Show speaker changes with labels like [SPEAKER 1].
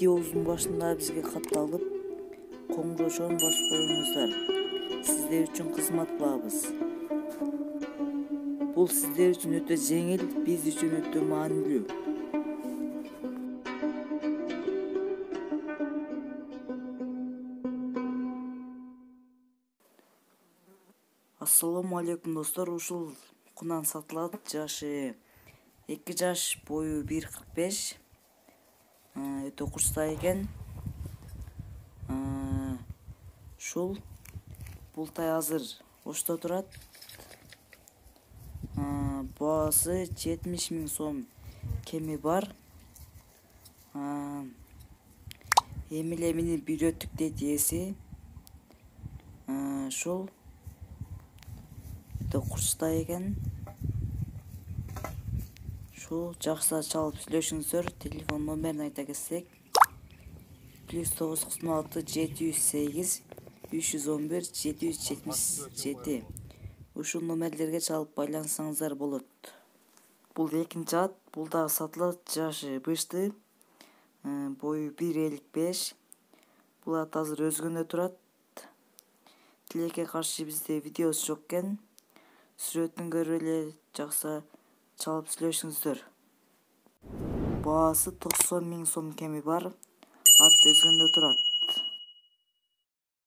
[SPEAKER 1] Видеобуздун башында бизге катталып, коңгурошону басып коюңуздар. Сиздер үчүн кызмат кылабыз. Бул сиздер үчүн өтө жеңил, биз үчүн өтө маанилүү. Ассаламу алейкум достор, ушул кунан сатылат. Жашы 2 жаш, бою 1,45. Өтө курчтай экен. Ушул бултай азыр Ошто турат. Баасы 70 000 сом кеми бар. Эмиле мени бирөттүк дейт ээси. Ушул өтө курчтай экен. Ушул жакса чалып сүйлөшүңүздөр. Телефон номерин айта кетсек: +996 708 311 777. Ушул номерлерге чалып байлансаңыздар болот. Бул экинчи ат, бул дагы сатылат. Жашы бышты, бою 1,55. Бул ат азыр өзгөндө турат. Тилекке каршы бизде видеосу жок экен. Сүрөтүн көрүп эле жакса чалып сүйлөшүңүздөр. Баасы 90 000 сом кеми бар. Ат өзгөндө турат.